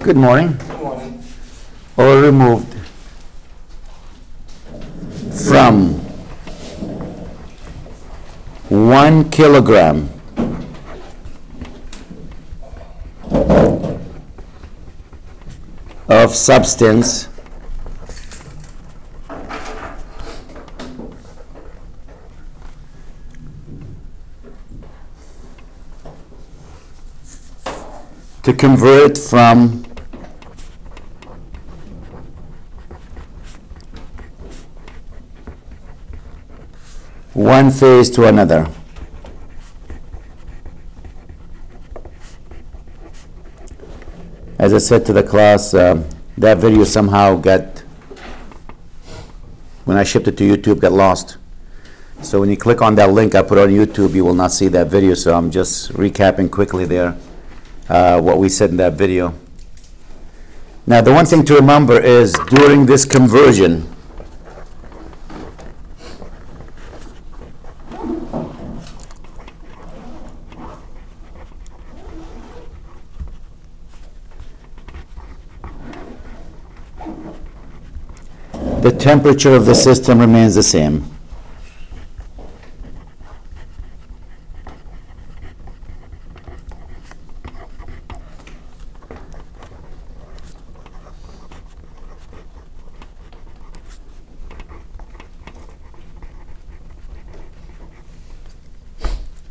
Good morning. Good morning. Or removed from 1 kilogram of substance to convert from one phase to another. As I said to the class, that video somehow when I shipped it to YouTube, got lost. So when you click on that link I put on YouTube, you will not see that video. So I'm just recapping quickly there what we said in that video. Now, the one thing to remember is during this conversion, the temperature of the system remains the same.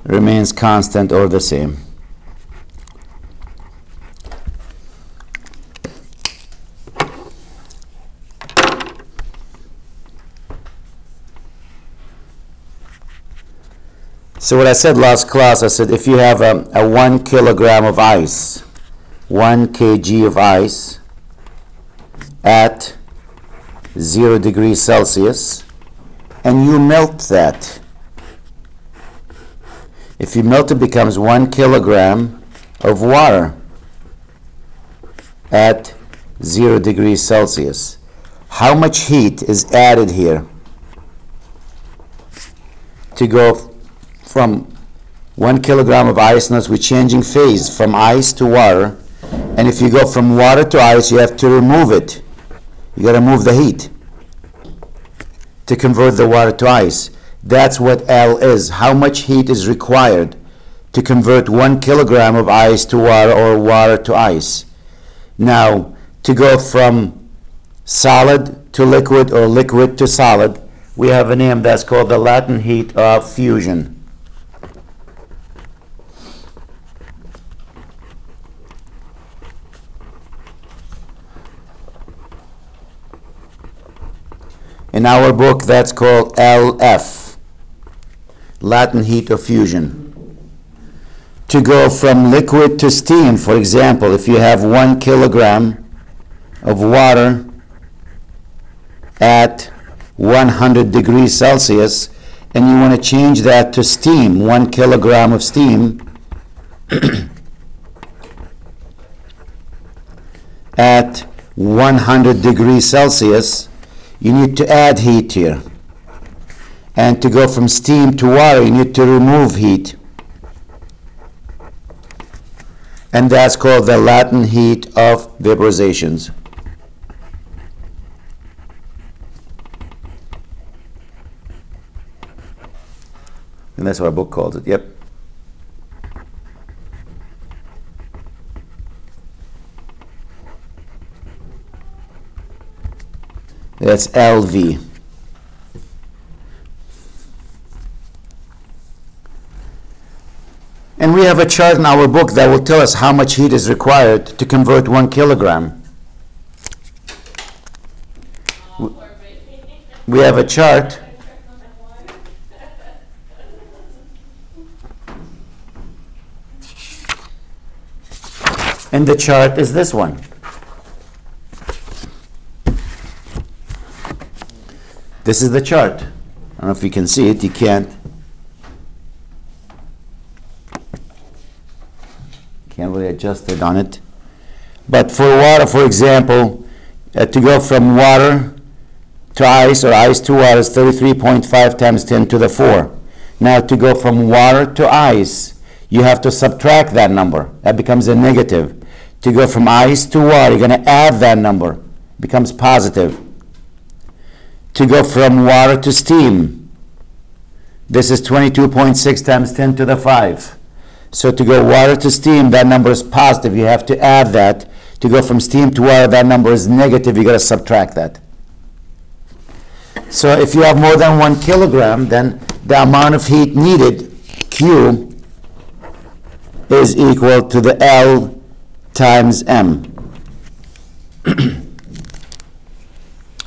Remains constant or the same. So what I said last class, I said if you have a 1 kilogram of ice, 1 kg of ice at 0 degrees Celsius, and you melt that, if you melt it, becomes 1 kilogram of water at 0 degrees Celsius. How much heat is added here to go from 1 kilogram of ice? Notice we're changing phase from ice to water, and if you go from water to ice, you have to remove it. You got to move the heat to convert the water to ice. That's what L is. How much heat is required to convert 1 kilogram of ice to water or water to ice? Now, to go from solid to liquid or liquid to solid, we have a name that's called the latent heat of fusion. In our book, that's called LF, latent heat of fusion. To go from liquid to steam, for example, if you have 1 kilogram of water at 100 degrees Celsius, and you want to change that to steam, 1 kilogram of steam at 100 degrees Celsius, you need to add heat here. And to go from steam to water, you need to remove heat. And that's called the latent heat of vaporizations. And that's what our book calls it, yep. That's LV. And we have a chart in our book that will tell us how much heat is required to convert 1 kilogram. We have a chart. And the chart is this one. This is the chart. I don't know if you can see it. You can't. Can't really adjust it on it. But for water, for example, to go from water to ice or ice to water is 33.5 times 10 to the 4. Now to go from water to ice, you have to subtract that number. That becomes a negative. To go from ice to water, you're going to add that number. It becomes positive. To go from water to steam, this is 22.6 times 10 to the 5. So to go water to steam, that number is positive. You have to add that. To go from steam to water, that number is negative. You got to subtract that. So if you have more than 1 kilogram, then the amount of heat needed, Q, is equal to the L times M.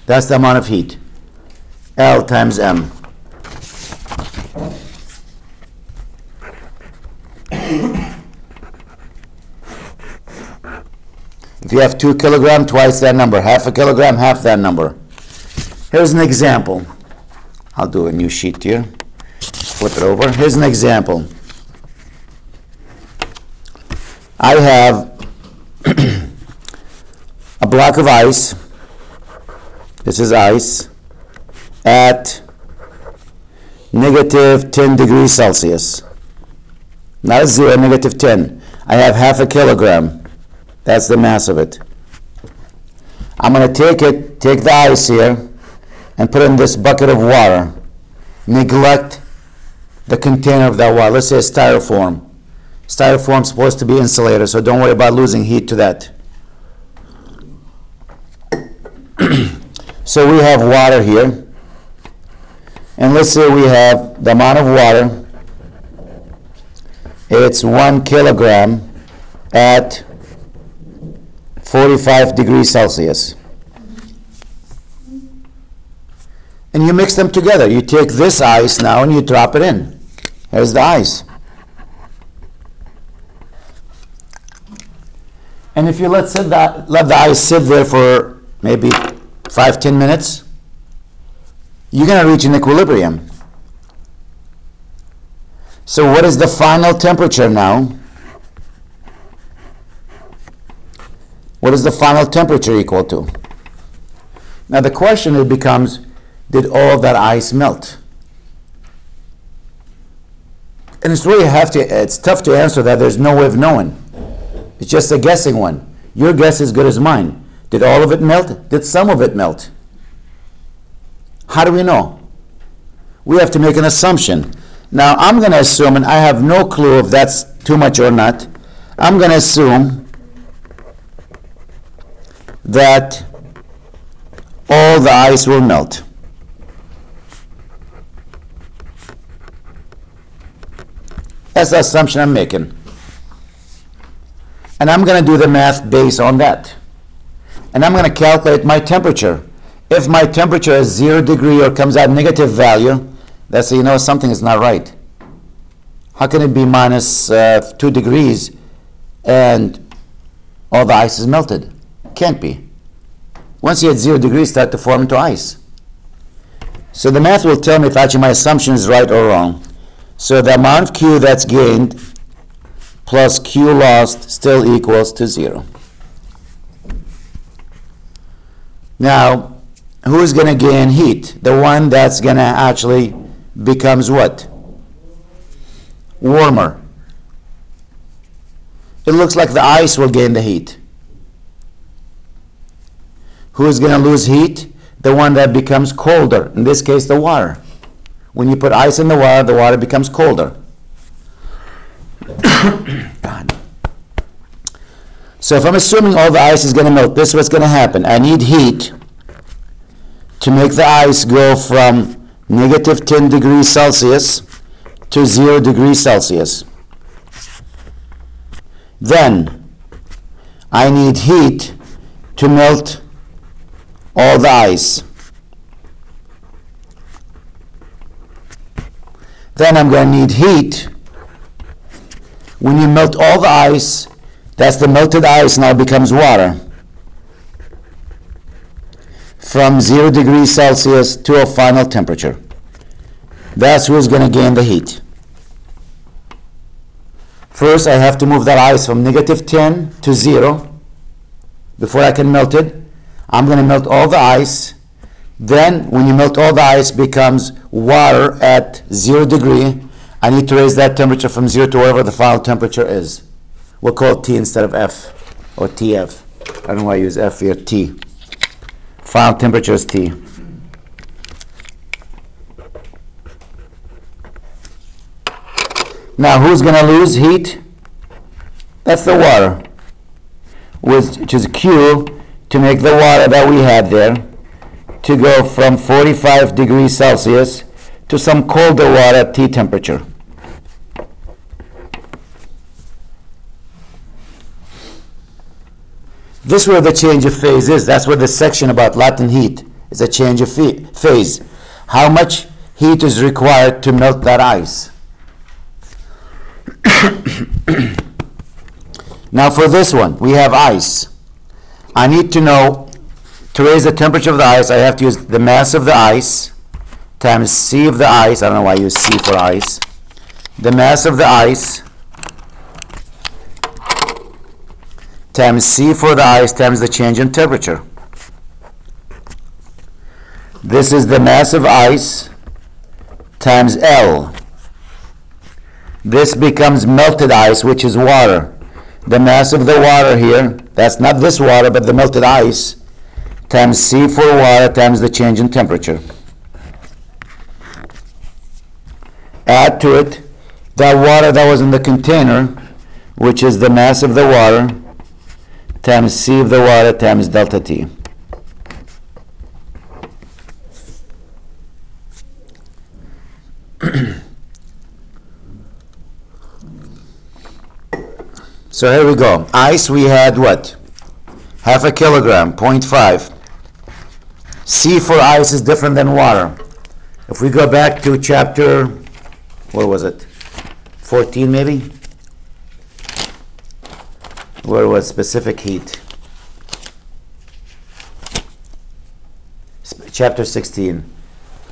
That's the amount of heat. L times M. If you have 2 kilogram, twice that number. Half a kilogram, half that number. Here's an example. I'll do a new sheet here. Flip it over. Here's an example. I have a block of ice. This is ice at negative 10 degrees Celsius. Not a 0, negative 10. I have half a kilogram. That's the mass of it. I'm going to take the ice here and put it in this bucket of water. Neglect the container of that water. Let's say styrofoam. Styrofoam is supposed to be insulated, so don't worry about losing heat to that. So we have water here. And let's say we have the amount of water. It's 1 kilogram at 45 degrees Celsius. And you mix them together. You take this ice now and you drop it in. Here's the ice. And if you let the ice sit there for maybe 5-10 minutes, you're going to reach an equilibrium. So what is the final temperature now? What is the final temperature equal to? Now the question becomes, did all that ice melt? And it's tough to answer that. There's no way of knowing. It's just a guessing one. Your guess is good as mine. Did all of it melt? Did some of it melt? How do we know? We have to make an assumption. Now I'm going to assume, and I have no clue if that's too much or not, I'm going to assume that all the ice will melt. That's the assumption I'm making. And I'm going to do the math based on that. And I'm going to calculate my temperature. If my temperature is 0 degree or comes out negative value, that's, you know, something is not right. How can it be minus 2 degrees and all the ice is melted? Can't be. Once you hit 0 degrees, start to form into ice. So the math will tell me if actually my assumption is right or wrong. So the amount of Q that's gained plus Q lost still equals to 0. Now, who is going to gain heat? The one that's going to actually becomes what? Warmer. It looks like the ice will gain the heat. Who is going to lose heat? The one that becomes colder. In this case, the water. When you put ice in the water becomes colder. God. So if I'm assuming all the ice is going to melt, this is what's going to happen. I need heat to make the ice go from negative 10 degrees Celsius to 0 degrees Celsius. Then I need heat to melt all the ice. Then I'm going to need heat. When you melt all the ice, that's the melted ice now becomes water. From 0 degrees Celsius to a final temperature. That's who's going to gain the heat. First, I have to move that ice from negative 10 to 0 before I can melt it. I'm going to melt all the ice. Then, when you melt all the ice, becomes water at 0 degree. I need to raise that temperature from 0 to whatever the final temperature is. We'll call it T instead of F. or TF. I don't know why I use F here, T. Final temperature is T. Now, who's going to lose heat? That's the water, which is Q, to make the water that we had there to go from 45 degrees Celsius to some colder water at T temperature. This is where the change of phase is. That's where the section about latent heat is, a change of phase. How much heat is required to melt that ice? Now for this one, we have ice. I need to know, to raise the temperature of the ice, I have to use the mass of the ice times C of the ice. I don't know why I use C for ice. The mass of the ice times C for the ice times the change in temperature. This is the mass of ice times L. This becomes melted ice, which is water. The mass of the water here, that's not this water, but the melted ice, times C for water times the change in temperature. Add to it that water that was in the container, which is the mass of the water, times C of the water times delta T. So here we go. Ice, we had what? Half a kilogram, 0.5. C for ice is different than water. If we go back to chapter, what was it? 14 maybe? Where was specific heat? Chapter 16.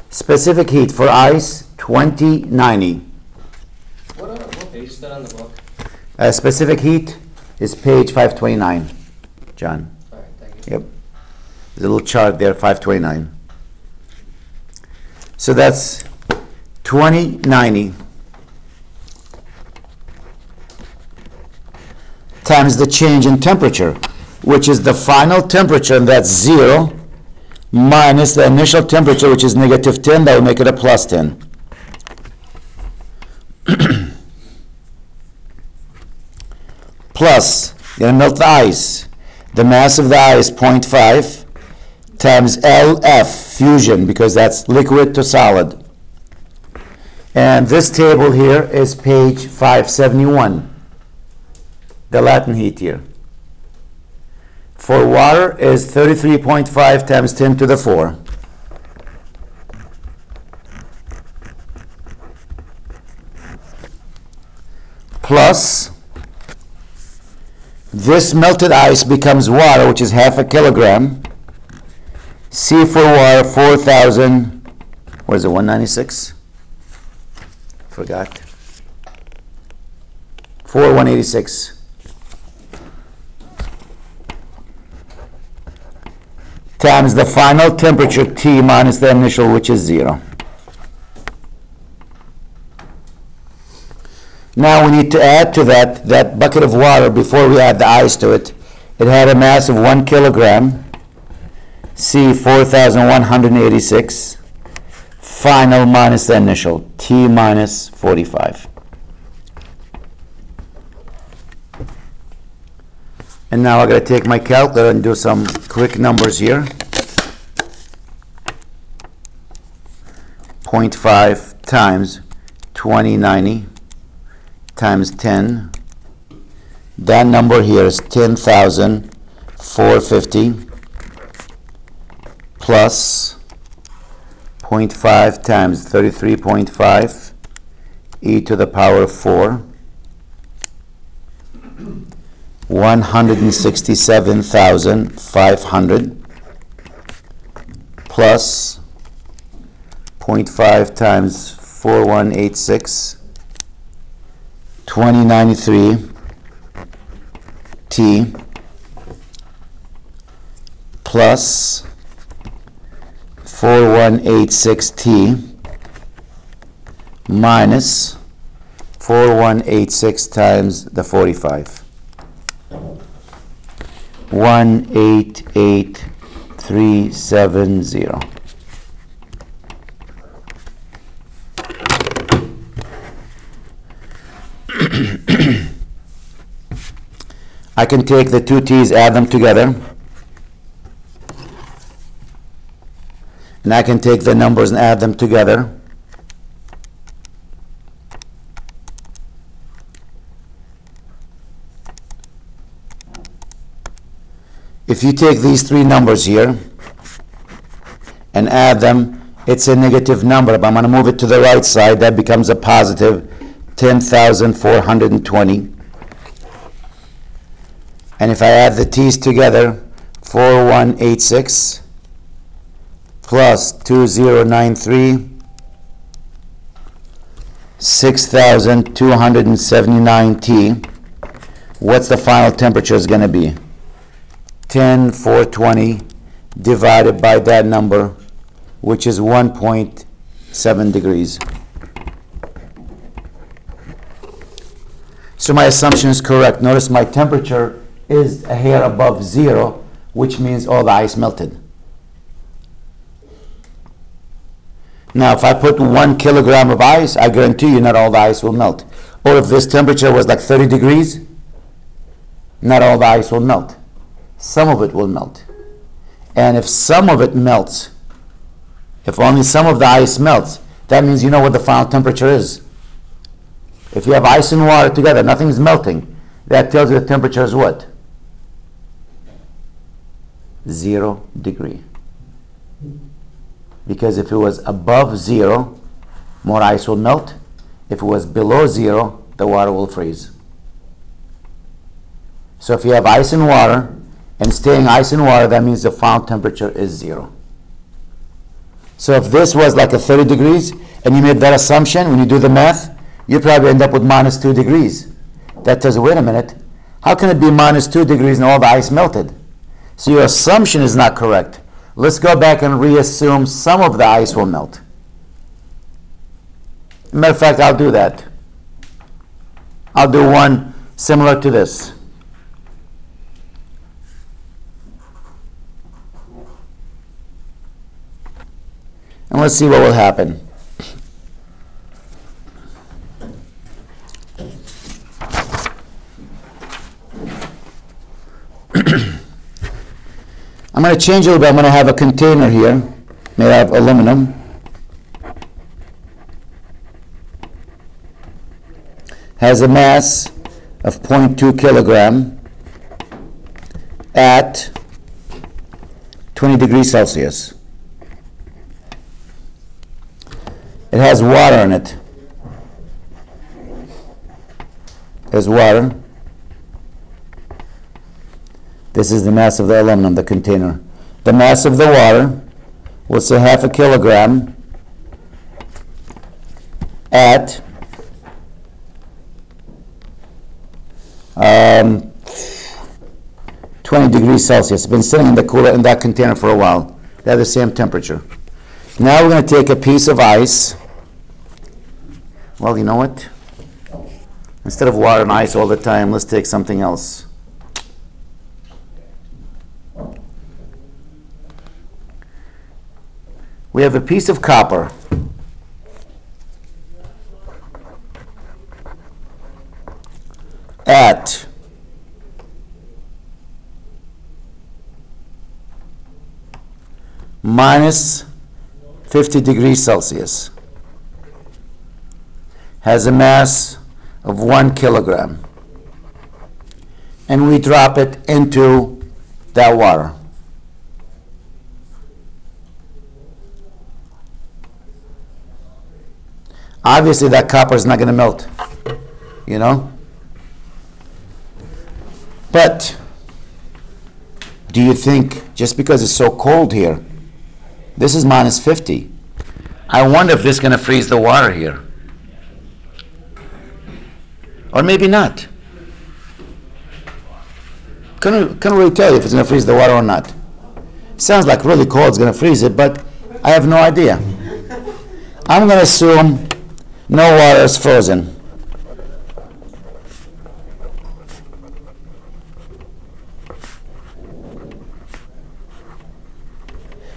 Specific heat for ice, 2090. What page is that on the book? Specific heat is page 529, John. All right, thank you. Yep. There's a little chart there, 529. So that's 2090 times the change in temperature, which is the final temperature, and that's 0, minus the initial temperature, which is negative 10. That will make it a plus 10. Plus, you're going to melt the ice. The mass of the ice, 0.5, times LF, fusion, because that's liquid to solid. And this table here is page 571, the latent heat here. For water is 33.5 times 10 to the 4. Plus, this melted ice becomes water, which is half a kilogram. C for water, 4,000, what is it, 196? Forgot. 4,186. Times the final temperature, T, minus the initial, which is 0. Now we need to add to that bucket of water before we add the ice to it. It had a mass of 1 kilogram, C 4,186, final minus the initial, T minus 45. And now I'm going to take my calculator and do some quick numbers here. 0.5 times 2090 times 10. That number here is 10,450 plus 0.5 times 33.5 e to the power of 4. 167,500 plus 0.5 times 4186, 2093 T plus 4186 T minus 4186 times the 45. 188,370. I can take the two T's, add them together, and I can take the numbers and add them together. If you take these three numbers here and add them, it's a negative number, but I'm going to move it to the right side. That becomes a positive 10,420. And if I add the T's together, 4186 plus 2093, 6,279 T. What's the final temperature is going to be? 10,420 divided by that number, which is 1.7 degrees. So my assumption is correct. Notice my temperature is a hair above zero, which means all the ice melted. Now, if I put 1 kilogram of ice, I guarantee you not all the ice will melt. Or if this temperature was like 30 degrees, not all the ice will melt. Some of it will melt. And if some of it melts, if only some of the ice melts, that means you know what the final temperature is. If you have ice and water together, nothing's melting. That tells you the temperature is what? 0 degree. Because if it was above 0, more ice will melt. If it was below 0, the water will freeze. So if you have ice and water, and staying ice and water, that means the final temperature is 0. So if this was like a 30 degrees, and you made that assumption, when you do the math, you probably end up with minus 2 degrees. That tells you, wait a minute, how can it be minus 2 degrees and all the ice melted? So your assumption is not correct. Let's go back and reassume some of the ice will melt. Matter of fact, I'll do that. I'll do one similar to this. And let's see what will happen. I'm going to change a little bit. I'm going to have a container here made out of aluminum. Has a mass of 0.2 kilogram at 20 degrees Celsius. It has water in it. There's water. This is the mass of the aluminum, the container. The mass of the water, we'll say half a kilogram at 20 degrees Celsius. It's been sitting in the cooler in that container for a while. They have the same temperature. Now we're going to take a piece of ice. Well, you know what? Instead of water and ice all the time, let's take something else. We have a piece of copper. At minus 50 degrees Celsius. Has a mass of 1 kilogram. And we drop it into that water. Obviously that copper is not going to melt, you know? But do you think just because it's so cold here, this is minus 50, I wonder if this is going to freeze the water here. Or maybe not. Can't really tell you if it's going to freeze the water or not. Sounds like really cold is going to freeze it, but I have no idea. I'm going to assume no water is frozen.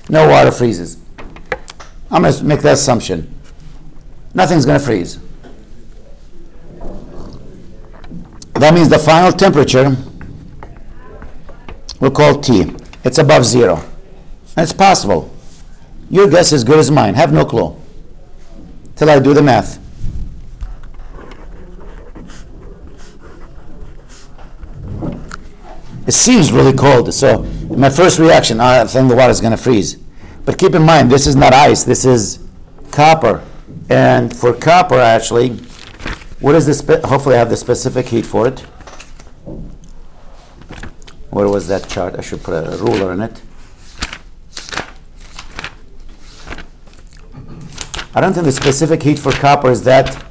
No water freezes. I'm going to make that assumption. Nothing's going to freeze. That means the final temperature we'll call T. It's above 0. And it's possible. Your guess is as good as mine. Have no clue. Till I do the math. It seems really cold, so my first reaction, I think the water is going to freeze. But keep in mind, this is not ice, this is copper. And for copper, actually, what is this? Hopefully I have the specific heat for it. Where was that chart? I should put a ruler in it. I don't think the specific heat for copper is that.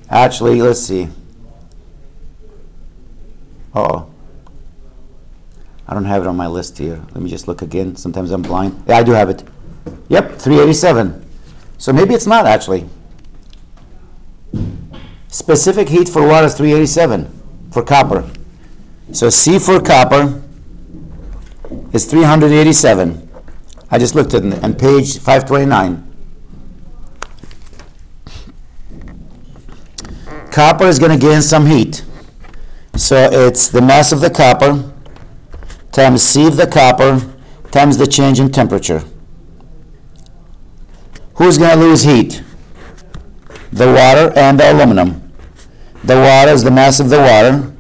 Actually, let's see. Uh-oh. I don't have it on my list here. Let me just look again. Sometimes I'm blind. Yeah, I do have it. Yep, 387. So maybe it's not actually. Specific heat for water is 387 for copper. So C for copper is 387. I just looked at it on page 529. Copper is going to gain some heat. So it's the mass of the copper times C of the copper times the change in temperature. Who's going to lose heat? The water and the aluminum. The water is the mass of the water,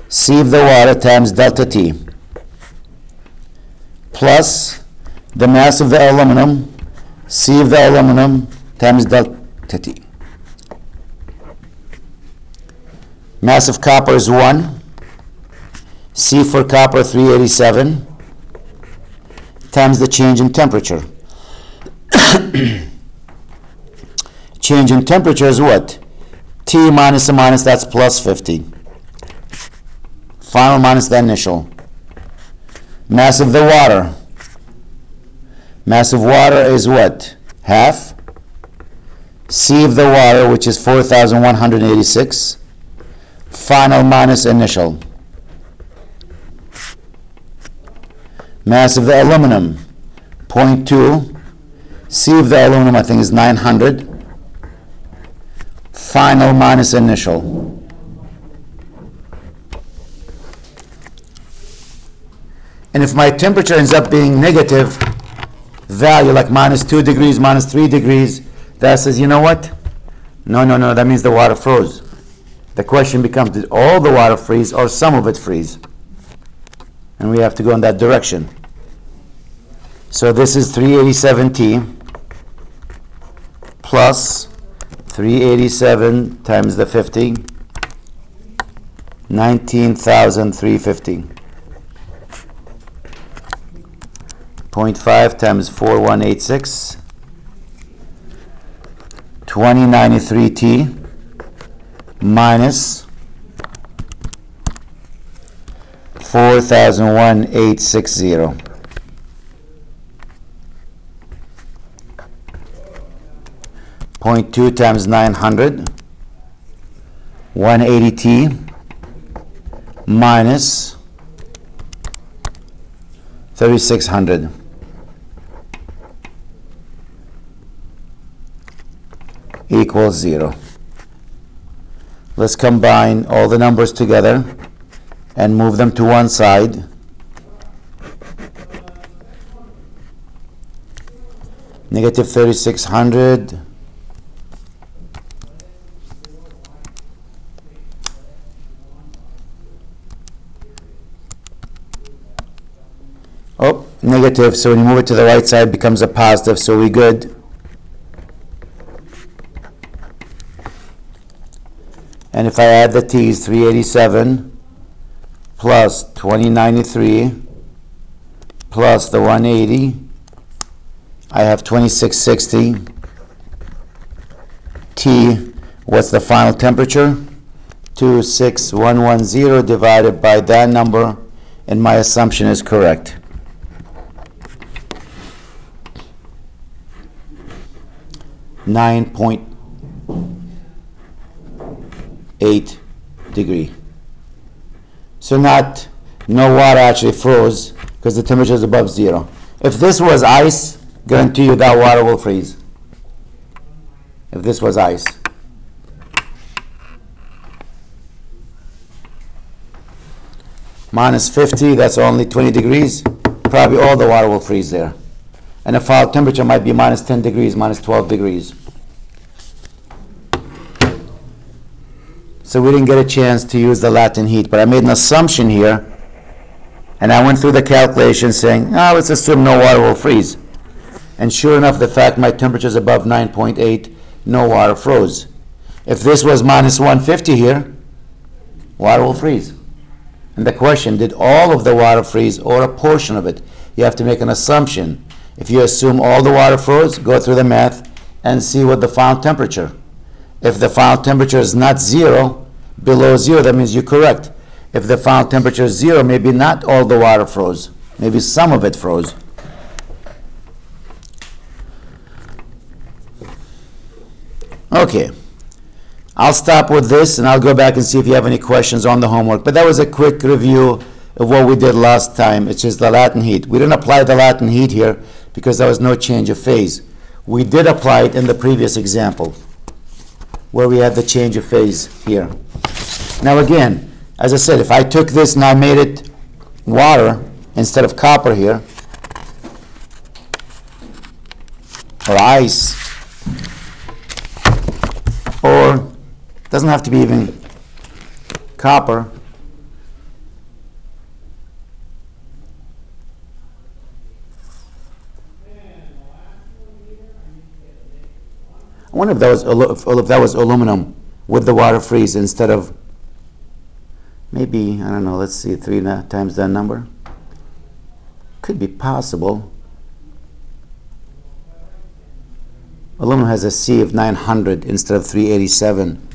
C of the water times delta T, plus the mass of the aluminum, C of the aluminum times delta T. Mass of copper is 1. C for copper 387 times the change in temperature. Change in temperature is what? T minus a minus, that's plus 50. Final minus the initial. Mass of the water. Mass of water is what? Half. C of the water, which is 4,186. Final minus initial. Mass of the aluminum, 0.2. C of the aluminum, I think, is 900. Final minus initial. And if my temperature ends up being negative value, like minus 2 degrees, minus 3 degrees, that says, you know what? No, that means the water froze. The question becomes, did all the water freeze or some of it freeze? And we have to go in that direction. So this is 387T plus 387 times the 50, 19,350. 0.5 times 4186, 2093T minus 4,1860. 0.2 times 900, 180T minus 3,600. Equals 0. Let's combine all the numbers together and move them to one side. Negative 3,600 negative, so when you move it to the right side, it becomes a positive, so we're good. And if I add the T's, 387 plus 2093 plus the 180, I have 2660. T, what's the final temperature? 26110 divided by that number, and my assumption is correct. 9.8 degree. So no water actually froze because the temperature is above 0. If this was ice, Guarantee you that water will freeze. If this was ice. Minus 50, that's only 20 degrees. Probably all the water will freeze there. And the final temperature might be minus 10 degrees, minus 12 degrees. So we didn't get a chance to use the latent heat, but I made an assumption here, and I went through the calculation saying, oh, let's assume no water will freeze. And sure enough, the fact my temperature is above 9.8, no water froze. If this was minus 150 here, water will freeze. And the question, did all of the water freeze or a portion of it? You have to make an assumption. If you assume all the water froze, go through the math and see what the final temperature. If the final temperature is not zero, below zero, that means you're correct. If the final temperature is zero, maybe not all the water froze. Maybe some of it froze. Okay. I'll stop with this and I'll go back and see if you have any questions on the homework. But that was a quick review of what we did last time. It's just the latent heat. We didn't apply the latent heat here because there was no change of phase. We did apply it in the previous example where we had the change of phase here. Now again, as I said, if I took this and I made it water instead of copper here, or ice, or doesn't have to be even copper, I wonder if that was aluminum with the water freeze instead of maybe, I don't know, let's see, 3 times that number. Could be possible. Aluminum has a C of 900 instead of 387.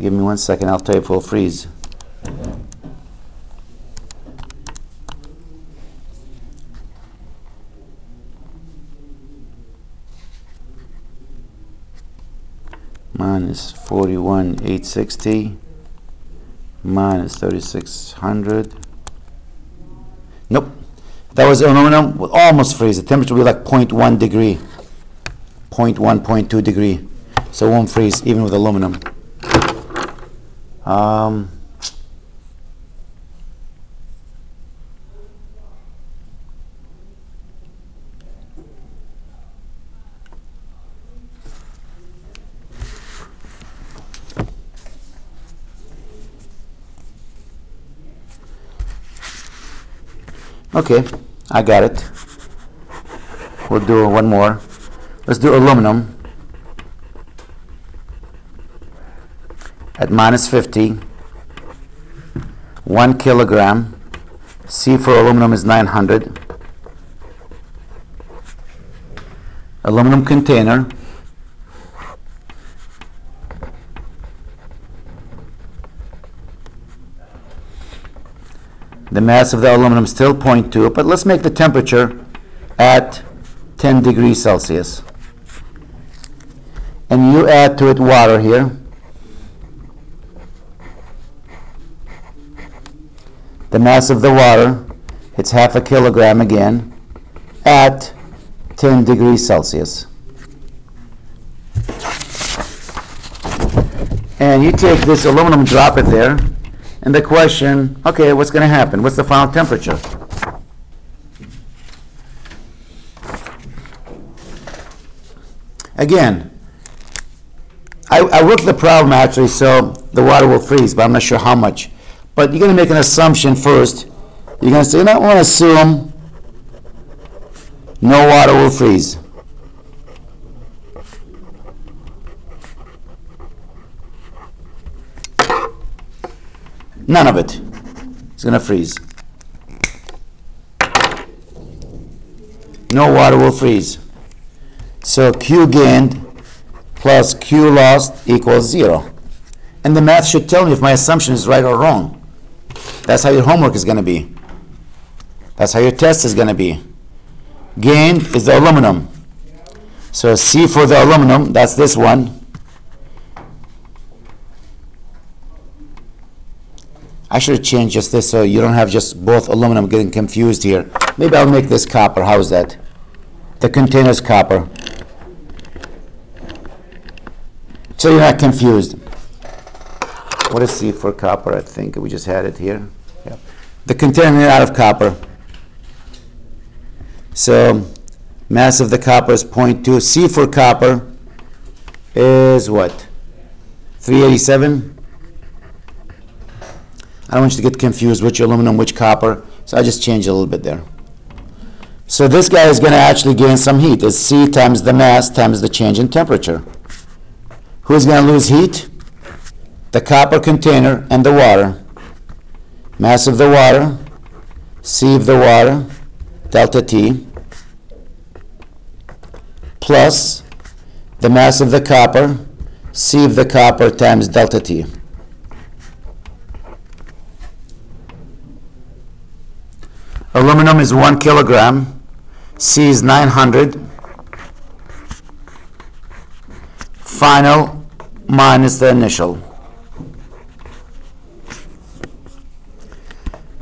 Give me 1 second, I'll tell you if it will freeze. Minus 41,860 minus 3,600. Nope. That was aluminum, will almost freeze. The temperature will be like 0.1 degree, 0.1, 0.2 degree. So it won't freeze even with aluminum. Okay, I got it. We'll do one more. Let's do aluminum at minus 50, 1 kilogram. C for aluminum is 900. Aluminum container. The mass of the aluminum is still 0.2, but let's make the temperature at 10 degrees Celsius. And you add to it water here. The mass of the water, it's half a kilogram again, at 10 degrees Celsius. And you take this aluminum, drop it there, and the question, okay, what's going to happen? What's the final temperature? Again, I worked the problem actually so the water will freeze, but I'm not sure how much. But you're going to make an assumption first. You're going to say, you know, I want to assume no water will freeze. None of it. It's going to freeze. No water will freeze. So Q gained plus Q lost equals 0. And the math should tell me if my assumption is right or wrong. That's how your homework is going to be. That's how your test is going to be. Gained is the aluminum. So C for the aluminum, that's this one. I should have changed just this so you don't have just both aluminum getting confused here. Maybe I'll make this copper. How's that? The container's copper. So you're not confused. What is C for copper? I think we just had it here. Yeah. The container out of copper. So mass of the copper is 0.2. C for copper is what? 387? I don't want you to get confused which aluminum, which copper. So I just changed a little bit there. So this guy is going to actually gain some heat. It's C times the mass times the change in temperature. Who's going to lose heat? The copper container and the water. Mass of the water, C of the water, delta T, plus the mass of the copper, C of the copper times delta T. Aluminum is 1 kilogram, C is 900, final minus the initial.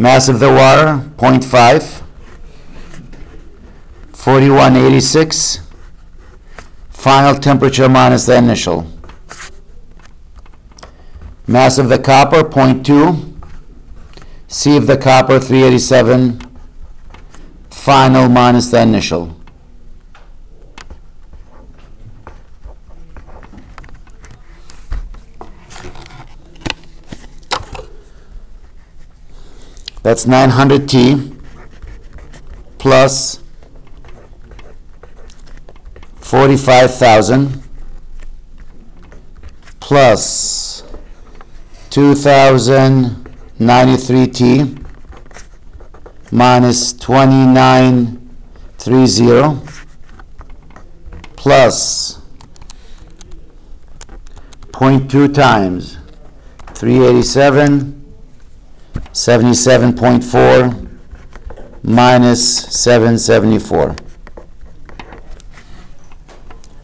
Mass of the water, 0.5, 4186, final temperature minus the initial. Mass of the copper, 0.2, C of the copper, 387, final minus the initial. That's 900 T plus 45,000 plus 2,093 T minus 2930 plus 0.2 times 387 77.4 minus 774.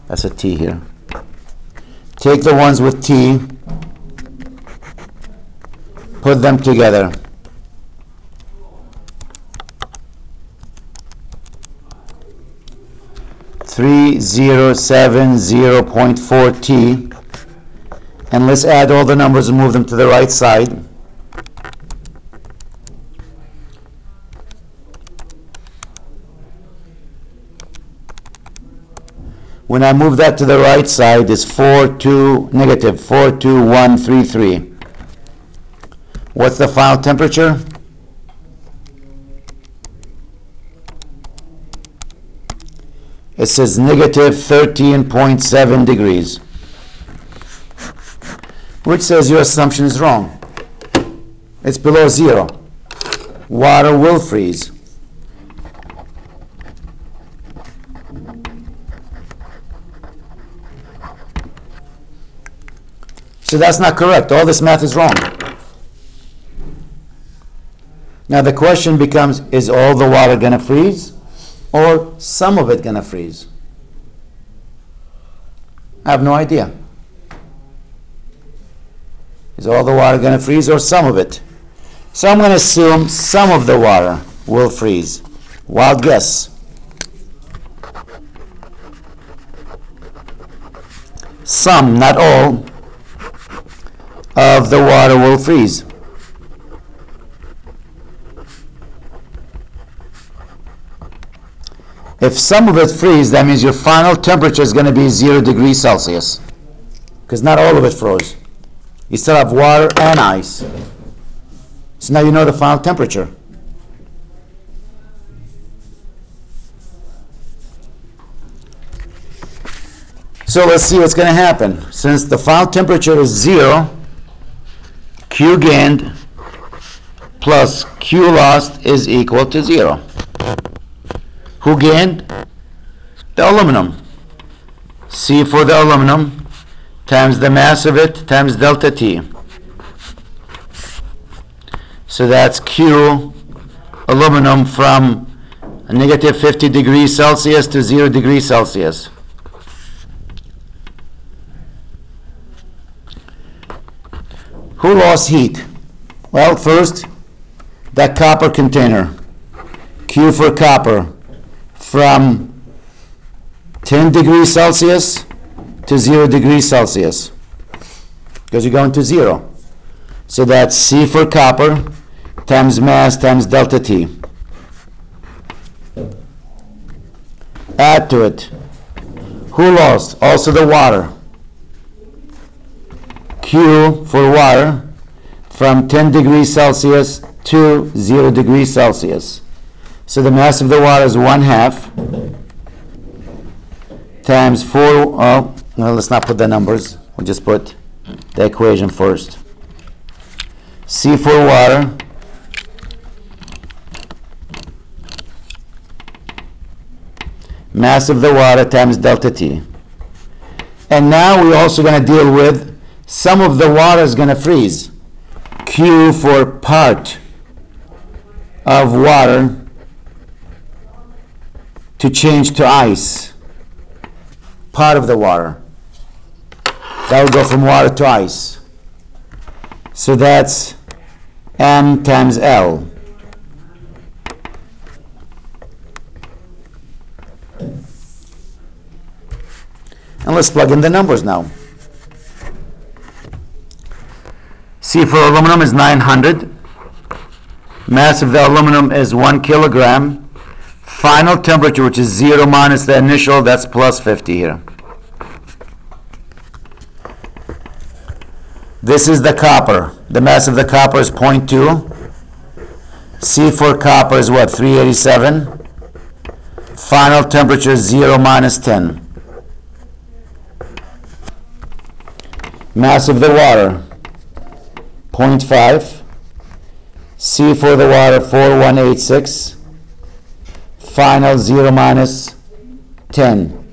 That's a T here. Take the ones with T, put them together. (3070.4 T), and let's add all the numbers and move them to the right side. When I move that to the right side, it's negative 42133. What's the final temperature? It says negative 13.7 degrees, which says your assumption is wrong. It's below zero. Water will freeze. So that's not correct. All this math is wrong. Now the question becomes, is all the water going to freeze or some of it going to freeze? I have no idea. Is all the water going to freeze or some of it? So I'm going to assume some of the water will freeze. Wild guess. Some, not all, of the water will freeze. If some of it freezes, that means your final temperature is going to be 0 degrees Celsius, because not all of it froze. You still have water and ice. So now you know the final temperature. So let's see what's going to happen. Since the final temperature is 0, Q gained plus Q lost is equal to 0. Who gained? The aluminum. C for the aluminum times the mass of it times delta T. So that's Q aluminum from a negative 50 degrees Celsius to 0 degrees Celsius. Who lost heat? Well, first, that copper container. Q for copper, from 10 degrees Celsius to 0 degrees Celsius, because you're going to 0. So that's C for copper times mass times delta T. Add to it. Who lost? Also the water. Q for water, from 10 degrees Celsius to 0 degrees Celsius. So the mass of the water is 1/2 times 4, well, let's not put the numbers. We'll just put the equation first. C for water, mass of the water times delta T. And now we're also going to deal with some of the water is going to freeze. Q for part of water to change to ice. Part of the water. That will go from water to ice. So that's M times L. And let's plug in the numbers now. C for aluminum is 900. Mass of the aluminum is 1 kilogram. Final temperature, which is 0 minus the initial, that's plus 50 here. This is the copper. The mass of the copper is 0.2. C for copper is what, 387. Final temperature is 0 minus 10. Mass of the water, 0.5. C for the water, 4186. Final 0 minus 10.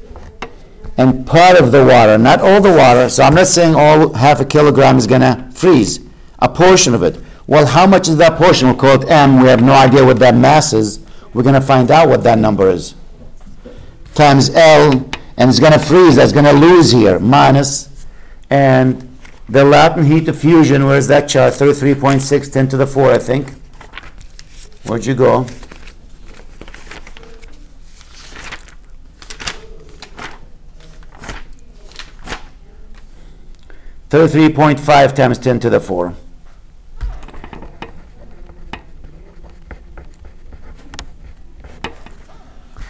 And part of the water, not all the water, so I'm not saying all 1/2 kilogram is going to freeze. A portion of it. Well, how much is that portion? We'll call it M. We have no idea what that mass is. We're going to find out what that number is. Times L, and it's going to freeze. That's going to lose here. Minus. And the latent heat of fusion, where's that chart? 33.6, 10 to the 4, I think. Where'd you go? .5 times 10 to the 4.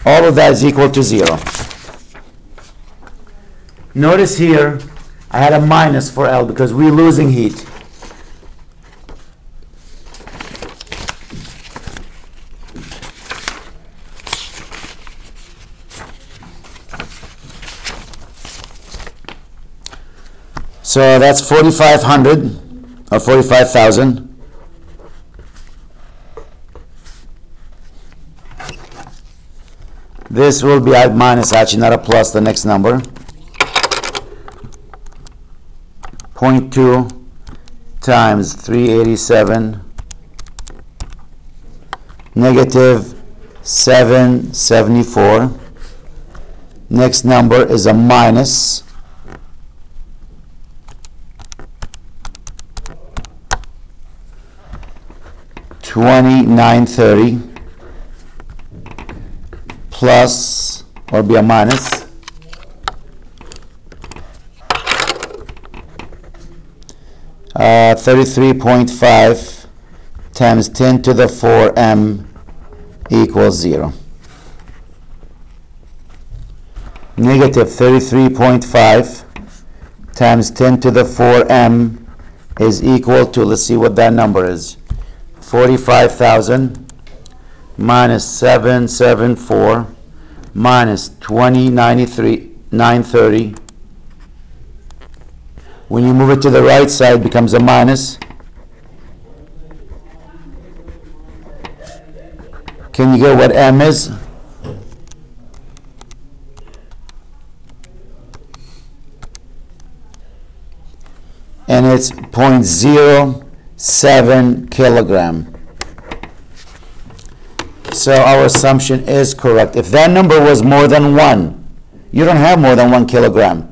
All of that is equal to 0. Notice here, I had a minus for L because we're losing heat. So that's 4,500 or 45,000. This will be a minus, actually not a plus, the next number. 0.2 times 387 negative 774. Next number is a minus 2930 plus, or be a minus, uh, 33.5 times 10 to the 4 M equals 0. Negative 33.5 times 10 to the 4 M is equal to, let's see what that number is, 45,000 minus 774 minus 930. When you move it to the right side, it becomes a minus. Can you get what M is? And it's 0.07 kilogram. So our assumption is correct. If that number was more than 1, you don't have more than 1 kilogram.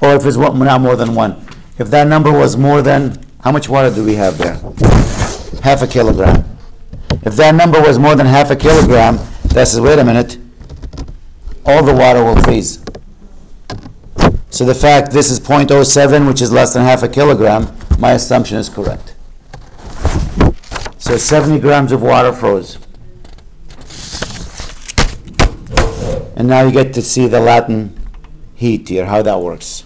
Or if it's not more than 1. If that number was more than How much water do we have there? Half a kilogram. If that number was more than half a kilogram, that says, wait a minute, all the water will freeze. So the fact this is 0.07, which is less than half a kilogram, my assumption is correct. So 70 grams of water froze. And now you get to see the latent heat here, how that works.